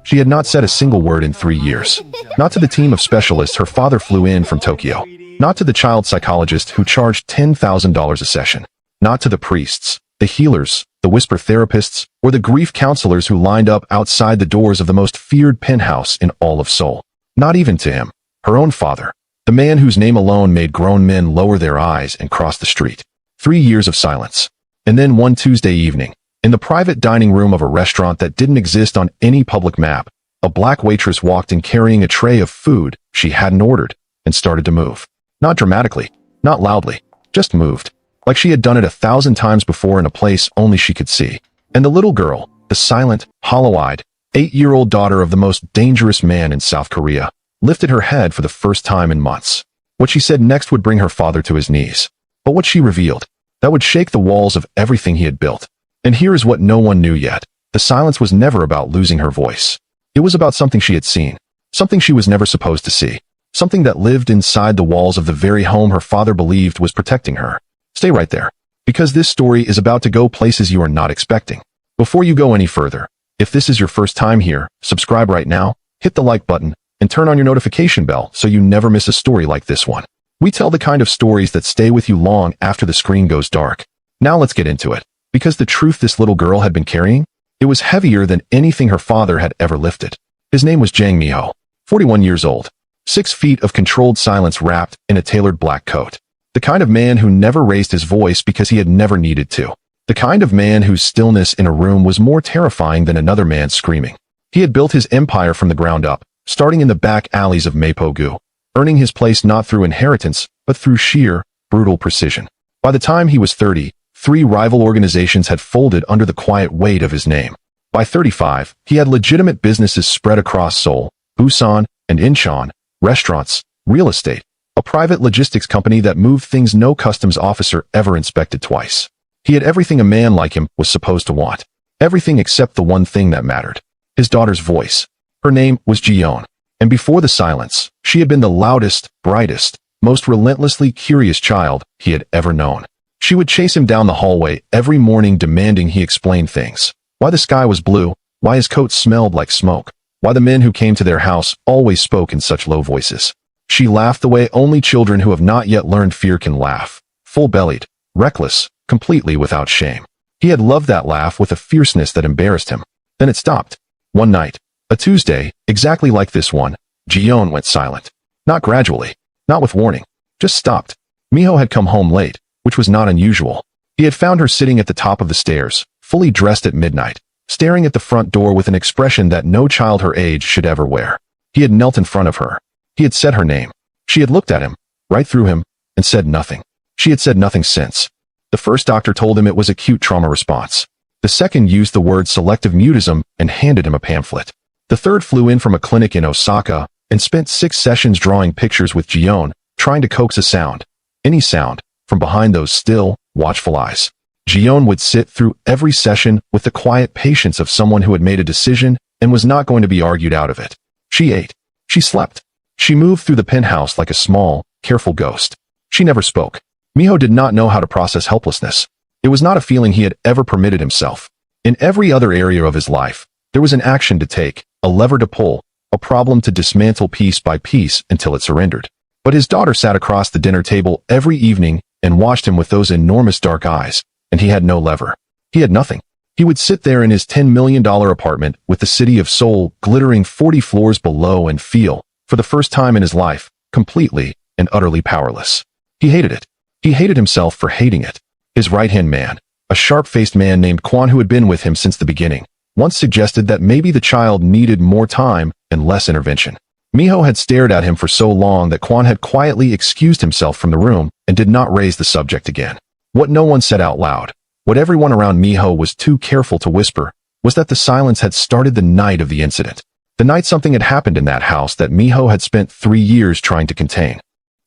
She had not said a single word in 3 years. Not to the team of specialists her father flew in from Tokyo. Not to the child psychologist who charged $10,000 a session. Not to the priests, the healers, the whisper therapists, or the grief counselors who lined up outside the doors of the most feared penthouse in all of Seoul. Not even to him, her own father, the man whose name alone made grown men lower their eyes and cross the street. 3 years of silence. And then one Tuesday evening, in the private dining room of a restaurant that didn't exist on any public map, a black waitress walked in carrying a tray of food she hadn't ordered and started to move. Not dramatically, not loudly, just moved, like she had done it 1,000 times before in a place only she could see. And the little girl, the silent, hollow-eyed, 8-year-old daughter of the most dangerous man in South Korea, lifted her head for the first time in months. What she said next would bring her father to his knees. But what she revealed, that would shake the walls of everything he had built. And here is what no one knew yet. The silence was never about losing her voice. It was about something she had seen, something she was never supposed to see, something that lived inside the walls of the very home her father believed was protecting her. Stay right there, because this story is about to go places you are not expecting. Before you go any further, if this is your first time here, subscribe right now, hit the like button, and turn on your notification bell so you never miss a story like this one. We tell the kind of stories that stay with you long after the screen goes dark. Now let's get into it, because the truth this little girl had been carrying, it was heavier than anything her father had ever lifted. His name was Jang Miho, 41 years old, 6 feet of controlled silence wrapped in a tailored black coat. The kind of man who never raised his voice because he had never needed to. The kind of man whose stillness in a room was more terrifying than another man screaming. He had built his empire from the ground up, starting in the back alleys of Mapo-gu, earning his place not through inheritance, but through sheer, brutal precision. By the time he was 30, 3 rival organizations had folded under the quiet weight of his name. By 35, he had legitimate businesses spread across Seoul, Busan, and Incheon, restaurants, real estate, a private logistics company that moved things no customs officer ever inspected twice. He had everything a man like him was supposed to want. Everything except the one thing that mattered. His daughter's voice. Her name was Ji-heon. And before the silence, she had been the loudest, brightest, most relentlessly curious child he had ever known. She would chase him down the hallway every morning demanding he explain things. Why the sky was blue, why his coat smelled like smoke, why the men who came to their house always spoke in such low voices. She laughed the way only children who have not yet learned fear can laugh, full-bellied, reckless, completely without shame. He had loved that laugh with a fierceness that embarrassed him. Then it stopped. One night, a Tuesday, exactly like this one, Ji-heon went silent. Not gradually, not with warning, just stopped. Miho had come home late, which was not unusual. He had found her sitting at the top of the stairs, fully dressed at midnight, staring at the front door with an expression that no child her age should ever wear. He had knelt in front of her. He had said her name. She had looked at him, right through him, and said nothing. She had said nothing since. The first doctor told him it was acute trauma response. The second used the word selective mutism and handed him a pamphlet. The third flew in from a clinic in Osaka and spent 6 sessions drawing pictures with Ji-heon, trying to coax a sound, any sound, from behind those still, watchful eyes. Ji-heon would sit through every session with the quiet patience of someone who had made a decision and was not going to be argued out of it. She ate. She slept. She moved through the penthouse like a small, careful ghost. She never spoke. Miho did not know how to process helplessness. It was not a feeling he had ever permitted himself. In every other area of his life, there was an action to take, a lever to pull, a problem to dismantle piece by piece until it surrendered. But his daughter sat across the dinner table every evening and watched him with those enormous dark eyes, and he had no lever. He had nothing. He would sit there in his $10 million apartment with the city of Seoul glittering 40 floors below and feel, for the first time in his life, completely and utterly powerless. He hated it. He hated himself for hating it. His right-hand man, a sharp-faced man named Kwon who had been with him since the beginning, once suggested that maybe the child needed more time and less intervention. Miho had stared at him for so long that Kwon had quietly excused himself from the room and did not raise the subject again. What no one said out loud, what everyone around Miho was too careful to whisper, was that the silence had started the night of the incident. The night something had happened in that house that Miho had spent 3 years trying to contain.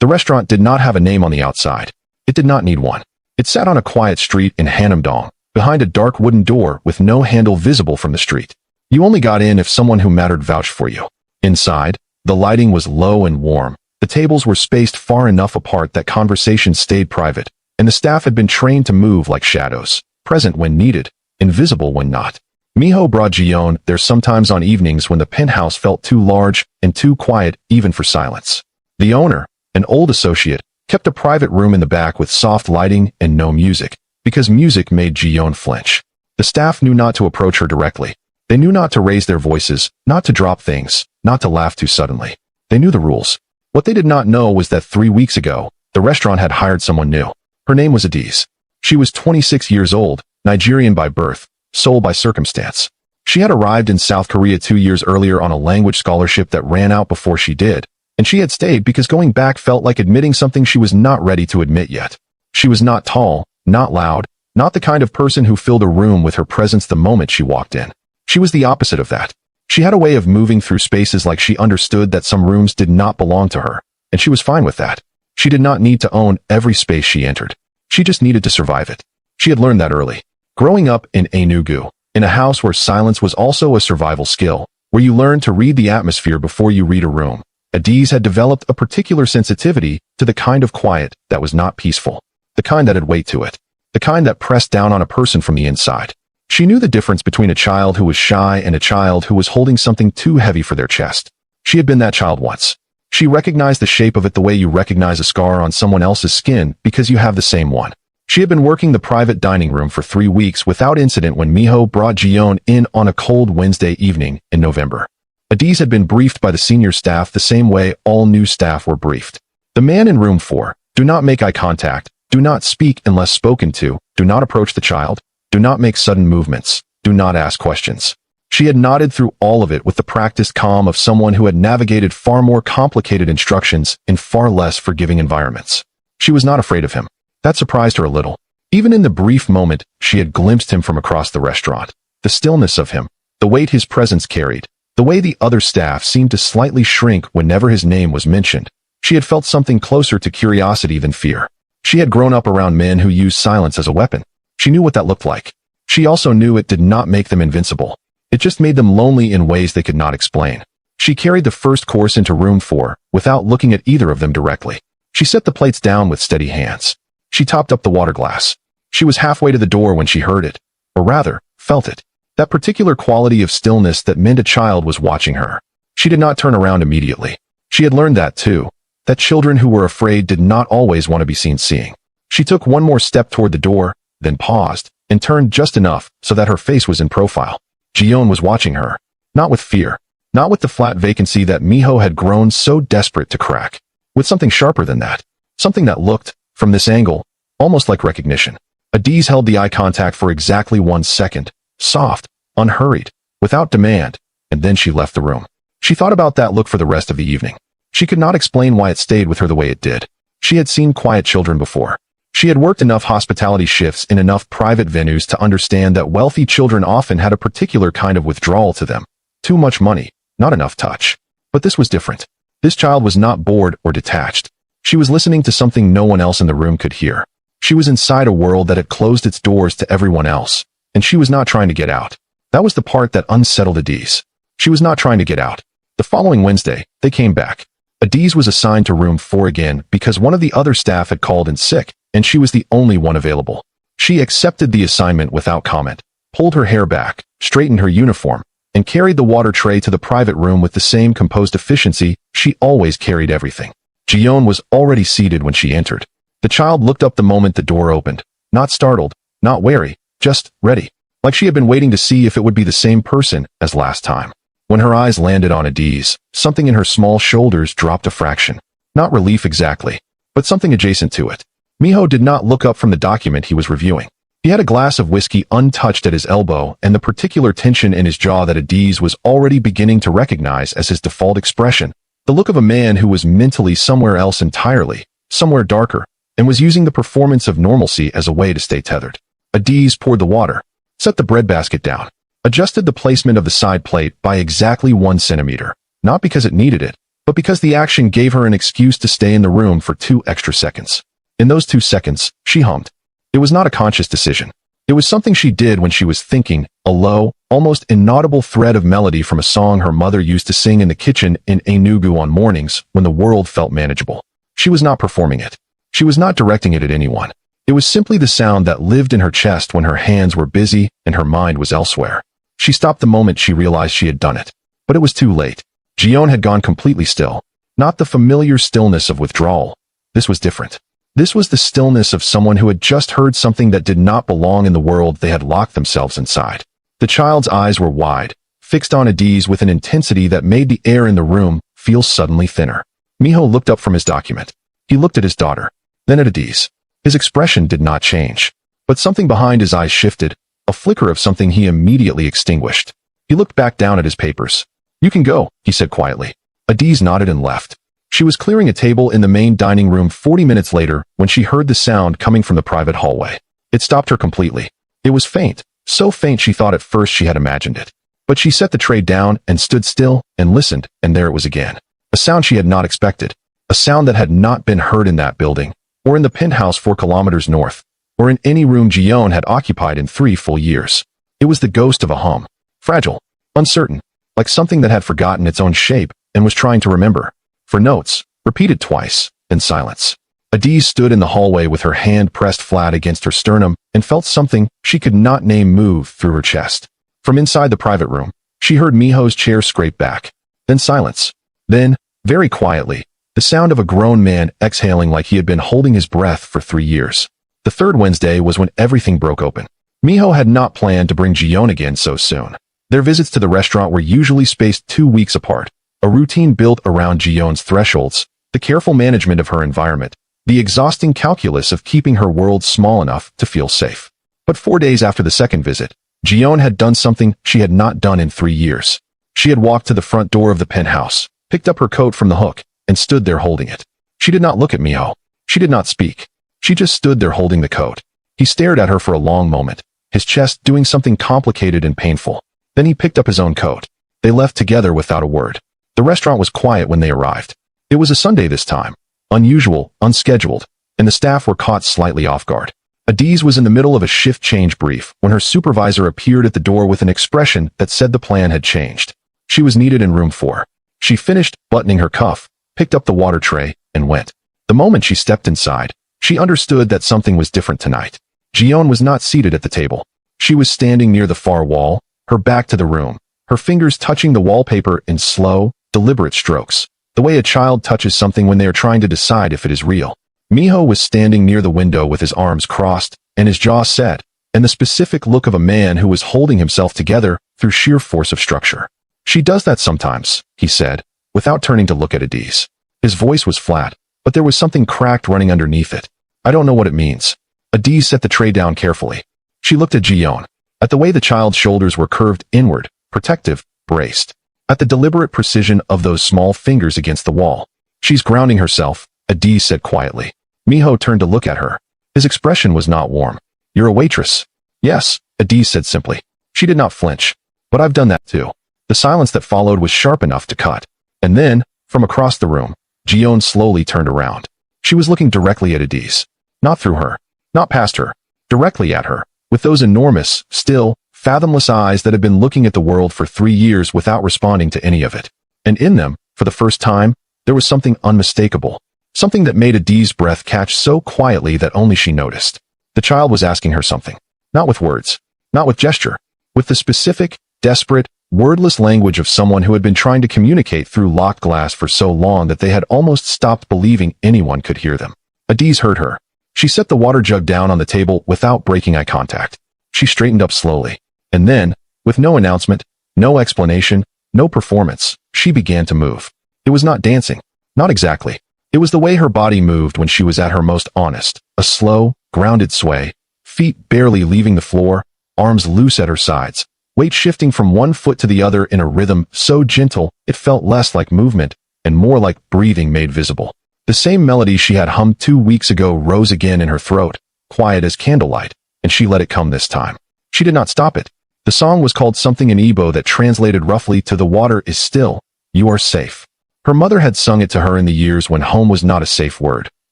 The restaurant did not have a name on the outside. It did not need one. It sat on a quiet street in Hanam-dong, behind a dark wooden door with no handle visible from the street. You only got in if someone who mattered vouched for you. Inside, the lighting was low and warm. The tables were spaced far enough apart that conversations stayed private, and the staff had been trained to move like shadows, present when needed, invisible when not. Miho brought Ji-heon there sometimes on evenings when the penthouse felt too large and too quiet even for silence. The owner, an old associate, kept a private room in the back with soft lighting and no music, because music made Ji-heon flinch. The staff knew not to approach her directly. They knew not to raise their voices, not to drop things, not to laugh too suddenly. They knew the rules. What they did not know was that 3 weeks ago, the restaurant had hired someone new. Her name was Adiz. She was 26 years old, Nigerian by birth, Seoul by circumstance. She had arrived in South Korea 2 years earlier on a language scholarship that ran out before she did, and she had stayed because going back felt like admitting something she was not ready to admit yet. She was not tall, not loud, not the kind of person who filled a room with her presence the moment she walked in. She was the opposite of that. She had a way of moving through spaces like she understood that some rooms did not belong to her, and she was fine with that. She did not need to own every space she entered. She just needed to survive it. She had learned that early. Growing up in Enugu, in a house where silence was also a survival skill, where you learned to read the atmosphere before you read a room, Adiz had developed a particular sensitivity to the kind of quiet that was not peaceful, the kind that had weight to it, the kind that pressed down on a person from the inside. She knew the difference between a child who was shy and a child who was holding something too heavy for their chest. She had been that child once. She recognized the shape of it the way you recognize a scar on someone else's skin because you have the same one. She had been working the private dining room for 3 weeks without incident when Miho brought Ji-heon in on a cold Wednesday evening in November. Adiz had been briefed by the senior staff the same way all new staff were briefed. The man in room 4, do not make eye contact, do not speak unless spoken to, do not approach the child, do not make sudden movements, do not ask questions. She had nodded through all of it with the practiced calm of someone who had navigated far more complicated instructions in far less forgiving environments. She was not afraid of him. That surprised her a little. Even in the brief moment she had glimpsed him from across the restaurant, the stillness of him, the weight his presence carried, the way the other staff seemed to slightly shrink whenever his name was mentioned, she had felt something closer to curiosity than fear. She had grown up around men who used silence as a weapon. She knew what that looked like. She also knew it did not make them invincible. It just made them lonely in ways they could not explain. She carried the first course into room 4 without looking at either of them directly. She set the plates down with steady hands. She topped up the water glass. She was halfway to the door when she heard it, or rather, felt it. That particular quality of stillness that meant a child was watching her. She did not turn around immediately. She had learned that too, that children who were afraid did not always want to be seen seeing. She took one more step toward the door, then paused, and turned just enough so that her face was in profile. Ji-heon was watching her, not with fear, not with the flat vacancy that Miho had grown so desperate to crack, with something sharper than that, something that looked, from this angle, almost like recognition. Adiz held the eye contact for exactly 1 second, soft, unhurried, without demand, and then she left the room. She thought about that look for the rest of the evening. She could not explain why it stayed with her the way it did. She had seen quiet children before. She had worked enough hospitality shifts in enough private venues to understand that wealthy children often had a particular kind of withdrawal to them. Too much money, not enough touch. But this was different. This child was not bored or detached. She was listening to something no one else in the room could hear. She was inside a world that had closed its doors to everyone else, and she was not trying to get out. That was the part that unsettled Adiz. She was not trying to get out. The following Wednesday, they came back. Adiz was assigned to room 4 again because one of the other staff had called in sick, and she was the only one available. She accepted the assignment without comment, pulled her hair back, straightened her uniform, and carried the water tray to the private room with the same composed efficiency she always carried everything. Ji-heon was already seated when she entered. The child looked up the moment the door opened, not startled, not wary, just ready, like she had been waiting to see if it would be the same person as last time. When her eyes landed on Adiz, something in her small shoulders dropped a fraction. Not relief exactly, but something adjacent to it. Miho did not look up from the document he was reviewing. He had a glass of whiskey untouched at his elbow and the particular tension in his jaw that Adiz was already beginning to recognize as his default expression, the look of a man who was mentally somewhere else entirely, somewhere darker, and was using the performance of normalcy as a way to stay tethered. Adiz poured the water, set the breadbasket down, adjusted the placement of the side plate by exactly 1 centimeter, not because it needed it, but because the action gave her an excuse to stay in the room for 2 extra seconds. In those 2 seconds, she hummed. It was not a conscious decision. It was something she did when she was thinking, a low, almost inaudible thread of melody from a song her mother used to sing in the kitchen in Enugu on mornings when the world felt manageable. She was not performing it. She was not directing it at anyone. It was simply the sound that lived in her chest when her hands were busy and her mind was elsewhere. She stopped the moment she realized she had done it. But it was too late. Ji-heon had gone completely still. Not the familiar stillness of withdrawal. This was different. This was the stillness of someone who had just heard something that did not belong in the world they had locked themselves inside. The child's eyes were wide, fixed on Adi's with an intensity that made the air in the room feel suddenly thinner. Miho looked up from his document. He looked at his daughter, then at Adi's. His expression did not change. But something behind his eyes shifted, a flicker of something he immediately extinguished. He looked back down at his papers. "You can go," he said quietly. Adi's nodded and left. She was clearing a table in the main dining room 40 minutes later when she heard the sound coming from the private hallway. It stopped her completely. It was faint, so faint she thought at first she had imagined it. But she set the tray down and stood still and listened, and there it was again. A sound she had not expected. A sound that had not been heard in that building, or in the penthouse 4 kilometers north, or in any room Ji-heon had occupied in 3 full years. It was the ghost of a hum. Fragile, uncertain, like something that had forgotten its own shape and was trying to remember. For notes, repeated twice, in silence. Adiz stood in the hallway with her hand pressed flat against her sternum and felt something she could not name move through her chest. From inside the private room, she heard Miho's chair scrape back. Then silence. Then, very quietly, the sound of a grown man exhaling like he had been holding his breath for 3 years. The third Wednesday was when everything broke open. Miho had not planned to bring Ji-heon again so soon. Their visits to the restaurant were usually spaced 2 weeks apart, a routine built around Ji-heon's thresholds, the careful management of her environment, the exhausting calculus of keeping her world small enough to feel safe. But 4 days after the second visit, Ji-heon had done something she had not done in 3 years. She had walked to the front door of the penthouse, picked up her coat from the hook, and stood there holding it. She did not look at Miho. She did not speak. She just stood there holding the coat. He stared at her for a long moment, his chest doing something complicated and painful. Then he picked up his own coat. They left together without a word. The restaurant was quiet when they arrived. It was a Sunday this time. Unusual, unscheduled, and the staff were caught slightly off guard. Adiz was in the middle of a shift change brief when her supervisor appeared at the door with an expression that said the plan had changed. She was needed in room 4. She finished buttoning her cuff, picked up the water tray, and went. The moment she stepped inside, she understood that something was different tonight. Ji-heon was not seated at the table. She was standing near the far wall, her back to the room, her fingers touching the wallpaper in slow, deliberate strokes, the way a child touches something when they are trying to decide if it is real. Miho was standing near the window with his arms crossed and his jaw set, and the specific look of a man who was holding himself together through sheer force of structure. "She does that sometimes," he said, without turning to look at Adiz. His voice was flat, but there was something cracked running underneath it. "I don't know what it means." Adiz set the tray down carefully. She looked at Ji-heon, at the way the child's shoulders were curved inward, protective, braced, at the deliberate precision of those small fingers against the wall. "She's grounding herself," Adiz said quietly. Miho turned to look at her. His expression was not warm. "You're a waitress." "Yes," Adiz said simply. She did not flinch. "But I've done that too." The silence that followed was sharp enough to cut. And then, from across the room, Ji-heon slowly turned around. She was looking directly at Adiz. Not through her. Not past her. Directly at her, with those enormous, still, fathomless eyes that had been looking at the world for 3 years without responding to any of it. And in them, for the first time, there was something unmistakable. Something that made Adiz's breath catch so quietly that only she noticed. The child was asking her something. Not with words. Not with gesture. With the specific, desperate, wordless language of someone who had been trying to communicate through locked glass for so long that they had almost stopped believing anyone could hear them. Adiz heard her. She set the water jug down on the table without breaking eye contact. She straightened up slowly. And then, with no announcement, no explanation, no performance, she began to move. It was not dancing. Not exactly. It was the way her body moved when she was at her most honest, a slow, grounded sway, feet barely leaving the floor, arms loose at her sides, weight shifting from one foot to the other in a rhythm so gentle it felt less like movement and more like breathing made visible. The same melody she had hummed 2 weeks ago rose again in her throat, quiet as candlelight, and she let it come this time. She did not stop it. The song was called something in Igbo that translated roughly to "The water is still, you are safe." Her mother had sung it to her in the years when home was not a safe word,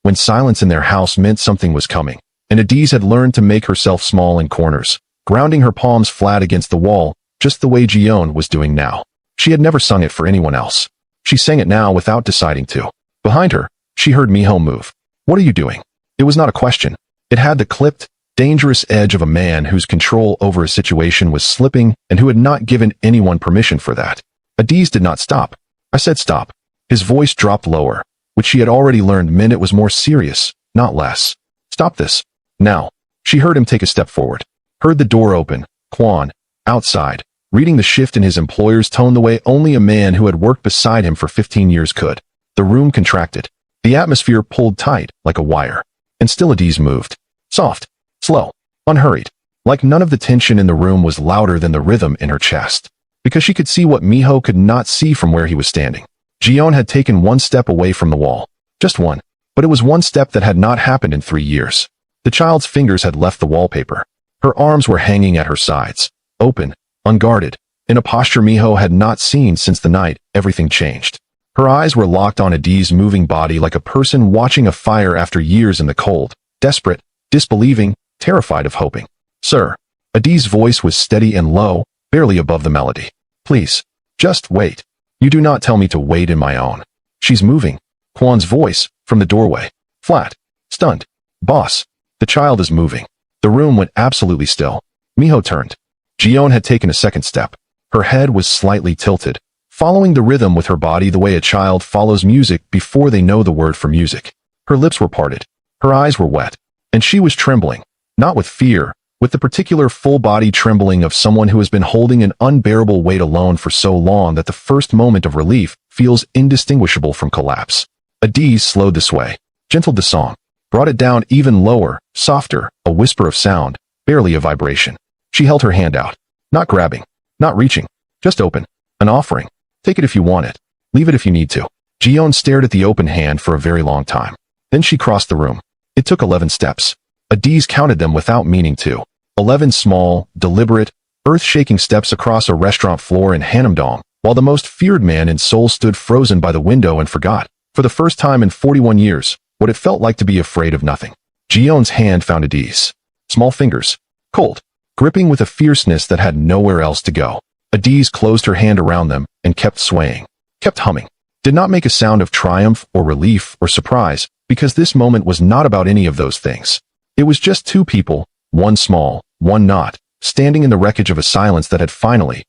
when silence in their house meant something was coming, and Adiz had learned to make herself small in corners, grounding her palms flat against the wall, just the way Ji-heon was doing now. She had never sung it for anyone else. She sang it now without deciding to. Behind her, she heard Miho move. "What are you doing?" It was not a question. It had the clipped, dangerous edge of a man whose control over a situation was slipping and who had not given anyone permission for that. Adiz did not stop. I said stop. His voice dropped lower, which she had already learned meant it was more serious, not less. Stop this. Now. She heard him take a step forward. Heard the door open. Kwon, outside, reading the shift in his employer's tone the way only a man who had worked beside him for 15 years could. The room contracted. The atmosphere pulled tight, like a wire. And still Adiz moved. Soft. Slow. Unhurried. Like none of the tension in the room was louder than the rhythm in her chest. Because she could see what Miho could not see from where he was standing. Ji-heon had taken one step away from the wall. Just one. But it was one step that had not happened in 3 years. The child's fingers had left the wallpaper. Her arms were hanging at her sides, open, unguarded, in a posture Miho had not seen since the night everything changed. Her eyes were locked on Adiz's moving body like a person watching a fire after years in the cold, desperate, disbelieving, terrified of hoping. Sir. Adiz's voice was steady and low, barely above the melody. Please. Just wait. You do not tell me to wait in my own. She's moving. Kwon's voice, from the doorway. Flat. Stunned. Boss. The child is moving. The room went absolutely still. Miho turned. Ji-heon had taken a second step. Her head was slightly tilted, following the rhythm with her body the way a child follows music before they know the word for music. Her lips were parted. Her eyes were wet. And she was trembling, not with fear, with the particular full-body trembling of someone who has been holding an unbearable weight alone for so long that the first moment of relief feels indistinguishable from collapse. Adiz slowed the sway, gentled the song, brought it down even lower, softer, a whisper of sound, barely a vibration. She held her hand out. Not grabbing, not reaching, just open. An offering. Take it if you want it. Leave it if you need to. Ji-heon stared at the open hand for a very long time. Then she crossed the room. It took 11 steps. Adiz counted them without meaning to. 11 small, deliberate, earth-shaking steps across a restaurant floor in Hanamdong, while the most feared man in Seoul stood frozen by the window and forgot, for the first time in 41 years, what it felt like to be afraid of nothing. Ji-heon's hand found Adiz's. Small fingers. Cold. Gripping with a fierceness that had nowhere else to go. Adiz closed her hand around them and kept swaying. Kept humming. Did not make a sound of triumph or relief or surprise, because this moment was not about any of those things. It was just two people, one small, one not, standing in the wreckage of a silence that had finally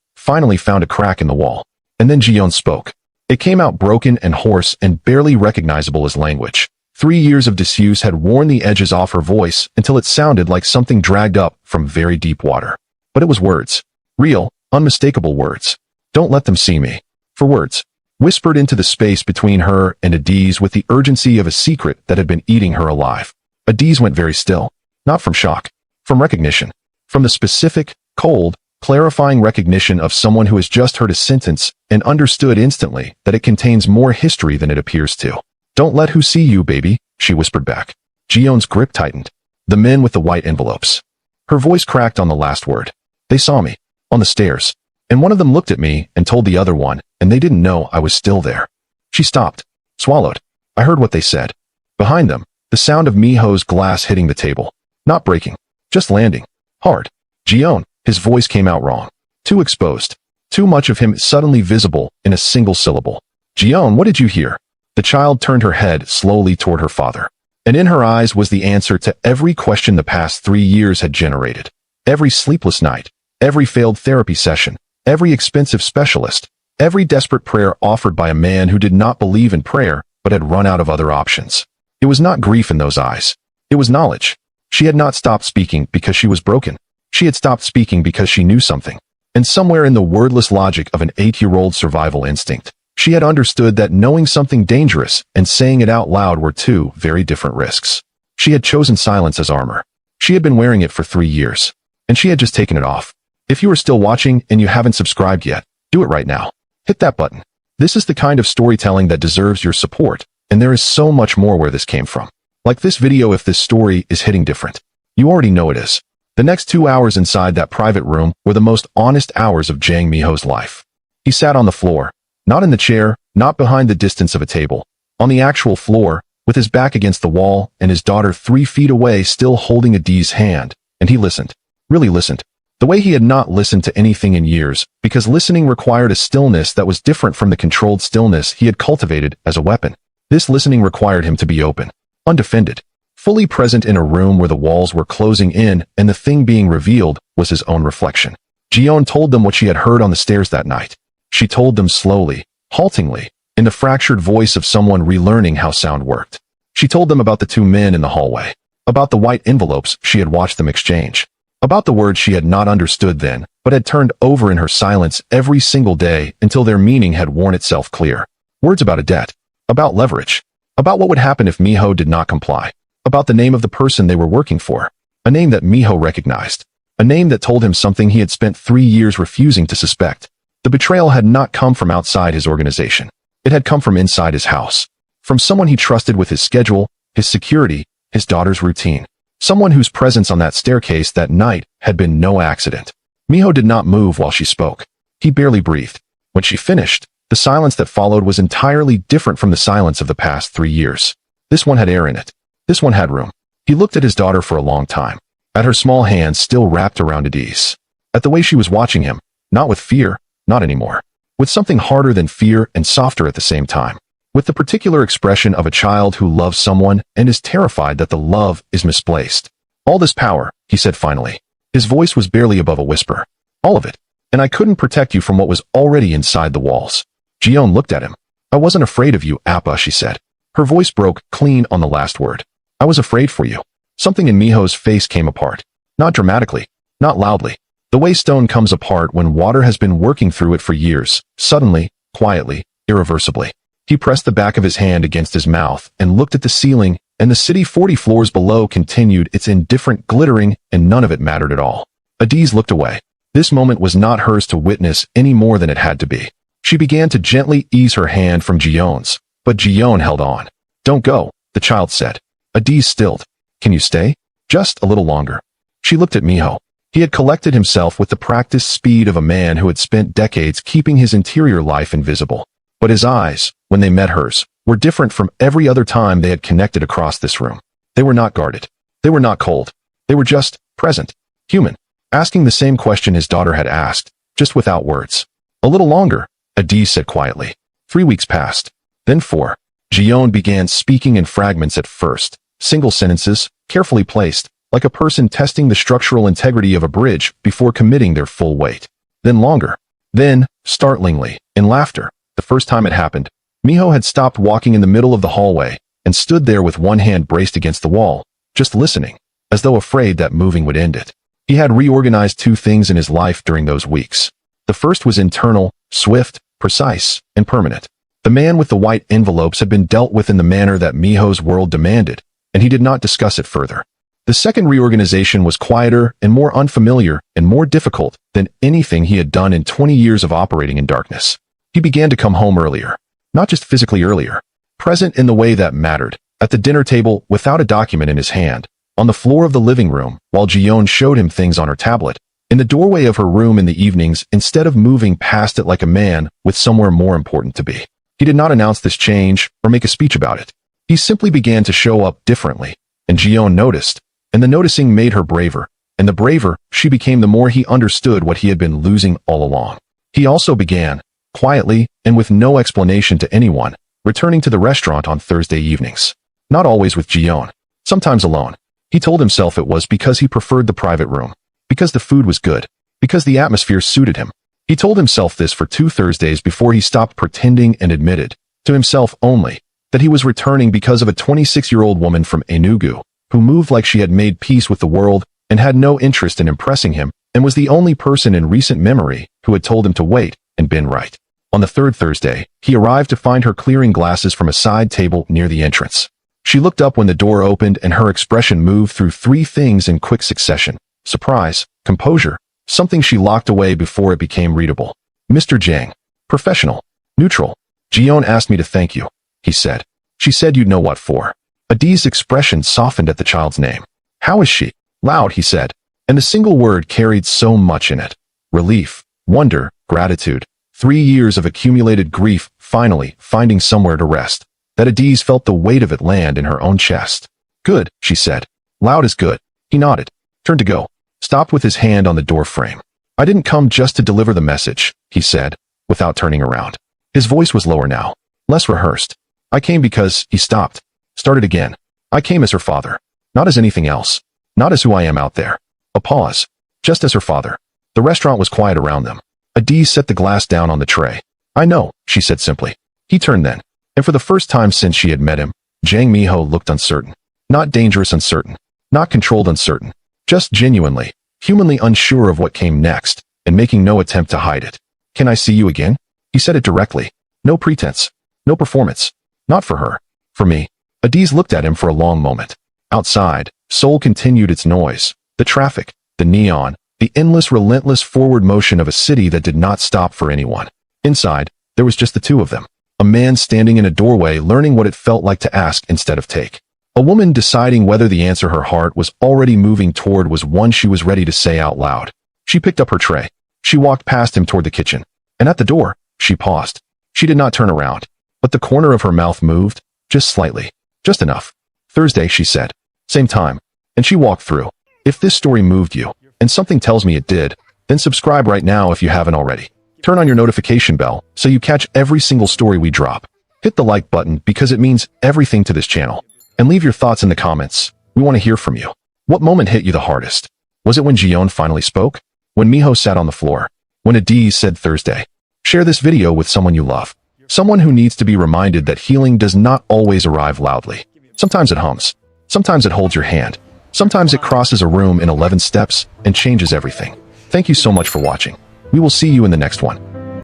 found a crack in the wall. And then Ji-heon spoke. It came out broken and hoarse and barely recognizable as language. 3 years of disuse had worn the edges off her voice until it sounded like something dragged up from very deep water. But it was words. Real, unmistakable words. Don't let them see me. For words. Whispered into the space between her and Adiz with the urgency of a secret that had been eating her alive. Adiz went very still. Not from shock. From recognition. From the specific, cold, clarifying recognition of someone who has just heard a sentence and understood instantly that it contains more history than it appears to. Don't let who see you, baby, she whispered back. Ji-heon's grip tightened. The men with the white envelopes. Her voice cracked on the last word. They saw me. On the stairs. And one of them looked at me and told the other one, and they didn't know I was still there. She stopped. Swallowed. I heard what they said. Behind them, the sound of Miho's glass hitting the table. Not breaking. Just landing. Hard. Ji-heon, his voice came out wrong. Too exposed. Too much of him suddenly visible in a single syllable. Ji-heon, what did you hear? The child turned her head slowly toward her father. And in her eyes was the answer to every question the past 3 years had generated. Every sleepless night. Every failed therapy session. Every expensive specialist. Every desperate prayer offered by a man who did not believe in prayer, but had run out of other options. It was not grief in those eyes. It was knowledge. She had not stopped speaking because she was broken. She had stopped speaking because she knew something. And somewhere in the wordless logic of an 8-year-old survival instinct, she had understood that knowing something dangerous and saying it out loud were two very different risks. She had chosen silence as armor. She had been wearing it for 3 years. And she had just taken it off. If you are still watching and you haven't subscribed yet, do it right now. Hit that button. This is the kind of storytelling that deserves your support, and there is so much more where this came from. Like this video if this story is hitting different. You already know it is. The next 2 hours inside that private room were the most honest hours of Jang Miho's life. He sat on the floor. Not in the chair, not behind the distance of a table. On the actual floor, with his back against the wall and his daughter 3 feet away still holding Adiz's hand. And he listened. Really listened. The way he had not listened to anything in years, because listening required a stillness that was different from the controlled stillness he had cultivated as a weapon. This listening required him to be open. Undefended. fully present in a room where the walls were closing in and the thing being revealed was his own reflection. Ji-heon told them what she had heard on the stairs that night. She told them slowly, haltingly, in the fractured voice of someone relearning how sound worked. She told them about the two men in the hallway, about the white envelopes she had watched them exchange, about the words she had not understood then, but had turned over in her silence every single day until their meaning had worn itself clear. Words about a debt, about leverage, about what would happen if Miho did not comply, about the name of the person they were working for, a name that Miho recognized, a name that told him something he had spent 3 years refusing to suspect. The betrayal had not come from outside his organization. It had come from inside his house, from someone he trusted with his schedule, his security, his daughter's routine, someone whose presence on that staircase that night had been no accident. Miho did not move while she spoke. He barely breathed. When she finished, the silence that followed was entirely different from the silence of the past 3 years. This one had air in it. This one had room. He looked at his daughter for a long time, at her small hands still wrapped around Adi's, at the way she was watching him, not with fear, not anymore, with something harder than fear and softer at the same time, with the particular expression of a child who loves someone and is terrified that the love is misplaced. All this power, he said finally. His voice was barely above a whisper. All of it. And I couldn't protect you from what was already inside the walls. Ji-heon looked at him. I wasn't afraid of you, Appa, she said. Her voice broke clean on the last word. I was afraid for you. Something in Miho's face came apart. Not dramatically, not loudly. The way stone comes apart when water has been working through it for years, suddenly, quietly, irreversibly. He pressed the back of his hand against his mouth and looked at the ceiling, and the city 40 floors below continued its indifferent glittering, and none of it mattered at all. Adiz looked away. This moment was not hers to witness any more than it had to be. She began to gently ease her hand from Ji-heon's, but Ji-heon held on. Don't go, the child said. Adiz stilled. Can you stay? Just a little longer. She looked at Miho. He had collected himself with the practiced speed of a man who had spent decades keeping his interior life invisible. But his eyes, when they met hers, were different from every other time they had connected across this room. They were not guarded. They were not cold. They were just present, human, asking the same question his daughter had asked, just without words. A little longer, Adiz said quietly. 3 weeks passed. Then 4. Ji-heon began speaking in fragments at first, single sentences, carefully placed, like a person testing the structural integrity of a bridge before committing their full weight. Then longer. Then, startlingly, in laughter, the first time it happened, Miho had stopped walking in the middle of the hallway and stood there with one hand braced against the wall, just listening, as though afraid that moving would end it. He had reorganized 2 things in his life during those weeks. The first was internal, swift, precise, and permanent. The man with the white envelopes had been dealt with in the manner that Miho's world demanded, and he did not discuss it further. The second reorganization was quieter and more unfamiliar and more difficult than anything he had done in 20 years of operating in darkness. He began to come home earlier, not just physically earlier, present in the way that mattered, at the dinner table without a document in his hand, on the floor of the living room while Ji-heon showed him things on her tablet, in the doorway of her room in the evenings instead of moving past it like a man with somewhere more important to be. He did not announce this change or make a speech about it. He simply began to show up differently, and Ji-heon noticed, and the noticing made her braver, and the braver she became the more he understood what he had been losing all along. He also began, quietly and with no explanation to anyone, returning to the restaurant on Thursday evenings. Not always with Ji-heon, sometimes alone. He told himself it was because he preferred the private room, because the food was good, because the atmosphere suited him. He told himself this for 2 Thursdays before he stopped pretending and admitted, to himself only, that he was returning because of a 26-year-old woman from Enugu, who moved like she had made peace with the world and had no interest in impressing him, and was the only person in recent memory who had told him to wait and been right. On the 3rd Thursday, he arrived to find her clearing glasses from a side table near the entrance. She looked up when the door opened and her expression moved through 3 things in quick succession: surprise, composure, something she locked away before it became readable. Mr. Jang. Professional. Neutral. Ji-heon asked me to thank you, he said. She said you'd know what for. Adiz's expression softened at the child's name. How is she? Loud, he said, and the single word carried so much in it. Relief, wonder, gratitude. 3 years of accumulated grief finally finding somewhere to rest, that Adiz felt the weight of it land in her own chest. Good, she said. Loud is good. He nodded, turned to go, stopped with his hand on the door frame. I didn't come just to deliver the message, he said, without turning around. His voice was lower now, less rehearsed. I came because, he stopped, started again. I came as her father. Not as anything else. Not as who I am out there. A pause. Just as her father. The restaurant was quiet around them. Adiz set the glass down on the tray. I know, she said simply. He turned then. And for the first time since she had met him, Jang Miho looked uncertain. Not dangerous uncertain. Not controlled uncertain. Just genuinely, humanly unsure of what came next, and making no attempt to hide it. Can I see you again? He said it directly. No pretense. No performance. Not for her. For me. Adiz looked at him for a long moment. Outside, Seoul continued its noise. The traffic, the neon, the endless relentless forward motion of a city that did not stop for anyone. Inside, there was just the two of them. A man standing in a doorway learning what it felt like to ask instead of take. A woman deciding whether the answer her heart was already moving toward was one she was ready to say out loud. She picked up her tray. She walked past him toward the kitchen. And at the door, she paused. She did not turn around. But the corner of her mouth moved, just slightly. Just enough. Thursday, she said. Same time. And she walked through. If this story moved you, and something tells me it did, then subscribe right now if you haven't already. Turn on your notification bell so you catch every single story we drop. Hit the like button because it means everything to this channel. And leave your thoughts in the comments. We want to hear from you. What moment hit you the hardest? Was it when Ji-heon finally spoke? When Miho sat on the floor? When Adiz said Thursday? Share this video with someone you love. Someone who needs to be reminded that healing does not always arrive loudly. Sometimes it hums. Sometimes it holds your hand. Sometimes it crosses a room in 11 steps and changes everything. Thank you so much for watching. We will see you in the next one.